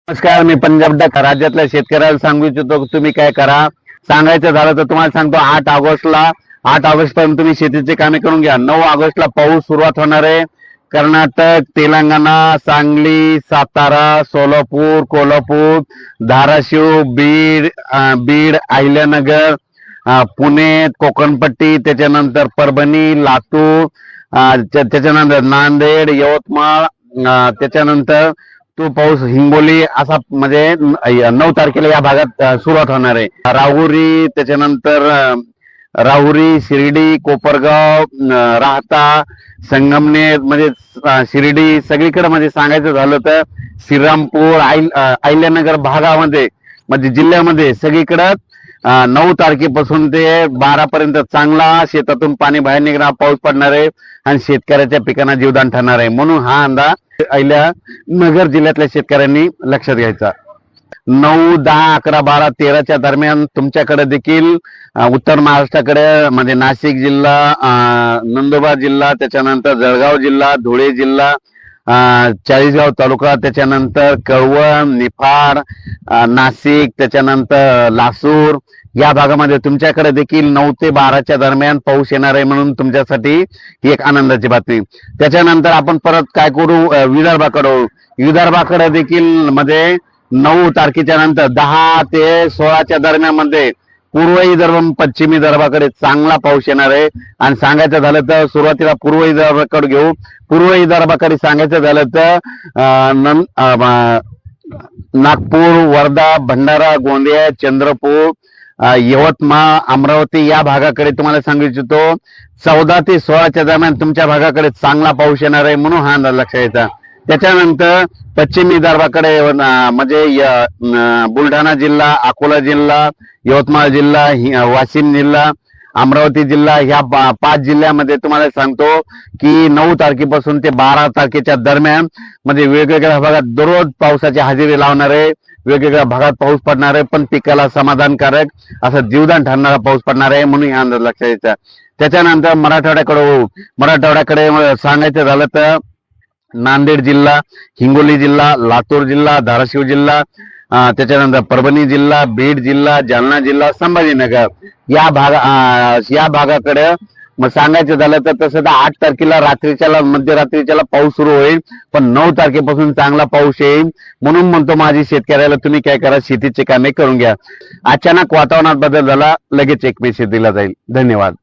नमस्कार, मी पंजाब डक राज्यातल्या शेतकऱ्याला सांगू इच्छितो की तुम्ही काय करा. सांगायचं झालं तर तुम्हाला सांगतो 8 ऑगस्ट पर्यंत तुम्ही शेतीची कामे करून घ्या. 9 ऑगस्टला पाऊस सुरुवात होणार आहे. कर्नाटक, तेलंगणा, सांगली, सातारा, सोलापूर, कोल्हापूर, धाराशिव, बीड, अहिल्यानगर, पुणे, कोकणपट्टी, त्याच्यानंतर परभणी, लातूर, त्याच्यानंतर नांदेड, यवतमाळ, त्याच्यानंतर तो पाऊस हिंगोली असा म्हणजे 9 तारखेला या भागात सुरुवात होणार आहे. राहुरी, शिर्डी, कोपरगाव, राहता, संगमनेर म्हणजे शिर्डी सगळीकडे म्हणजे सांगायचं झालं तर श्रीरामपूर, अहिल्यानगर भागामध्ये म्हणजे जिल्ह्यामध्ये सगळीकडे 9 तारखेपासून ते 12 पर्यंत चांगला शेतातून पाणी बाहेर निघणार पाऊस पडणार आहे आणि शेतकऱ्याच्या पिकांना जीवदान ठरणार आहे. म्हणून हा अंदाज अहिल्यानगर जिल्ह्यातल्या शेतकऱ्यांनी लक्षात घ्यायचा. 9, 10, 11, 12, 13च्या दरम्यान तुमच्याकडे देखील उत्तर महाराष्ट्राकडे म्हणजे नाशिक जिल्हा, नंदुरबार जिल्हा, त्याच्यानंतर जळगाव जिल्हा, धुळे जिल्हा, चाळीसगाव तालुका, त्याच्यानंतर कळवण, निफाड, नाशिक, त्याच्यानंतर लासूर या भागामध्ये तुमच्याकडे देखील 9 ते 12च्या दरम्यान पाऊस येणार आहे. म्हणून तुमच्यासाठी ही एक आनंदाची बातमी. त्याच्यानंतर आपण परत काय करू, विदर्भाकडे देखील मध्ये 9 तारखेच्या नंतर 10 ते 16च्या दरम्यान मध्ये पूर्व विदर्भ, पश्चिम विदर्भाकडे चांगला पाऊस येणार आहे. आणि सांगायचं झालं तर सुरुवातीला पूर्व विदर्भाकडे घेऊ. पूर्व विदर्भाकडे सांगायचं झालं तर नागपूर, वर्धा, भंडारा, गोंदिया, चंद्रपूर, यवतमाळ, अमरावती या भागाकडे तुम्हाला सांगू इच्छितो 14 ते 16च्या दरम्यान तुमच्या भागाकडे चांगला पाऊस येणार आहे. म्हणून हा अंदाज लक्षात घ्यायचा. त्याच्यानंतर पश्चिम विदर्भाकडे म्हणजे बुलढाणा जिल्हा, अकोला जिल्हा, यवतमाळ जिल्हा, वाशिम जिल्हा, अमरावती जिल्हा ह्या 5 जिल्ह्यामध्ये तुम्हाला सांगतो की 9 तारखेपासून ते 12 तारखेच्या दरम्यान म्हणजे वेगवेगळ्या भागात दररोज पावसाची हजेरी लावणार आहे. वेगवेगळ्या भागात पाऊस पडणार आहे, पण पिकाला समाधानकारक असं जीवदान ठरणारा पाऊस पडणार आहे. म्हणून हा अंदाज लक्षात घ्यायचा. त्याच्यानंतर मराठवाड्याकडे सांगायचं झालं तर नांदेड जिल्हा, हिंगोली जिल्हा, लातूर जिल्हा, धाराशिव जिल्हा, त्याच्यानंतर परभणी जिल्हा, बीड जिल्हा, जालना जिल्हा, संभाजीनगर या भागाकडे मग सांगायचं झालं तर तसं तर 8 तारखेला मध्यरात्रीच्याला पाऊस सुरू होईल, पण 9 तारखेपासून चांगला पाऊस येईल. म्हणून म्हणतो माझी शेतकऱ्याला तुम्ही काय करा, शेतीची कामे करून घ्या. अचानक वातावरणात बदल झाला, लगेच एक मेसेज दिला जाईल. धन्यवाद.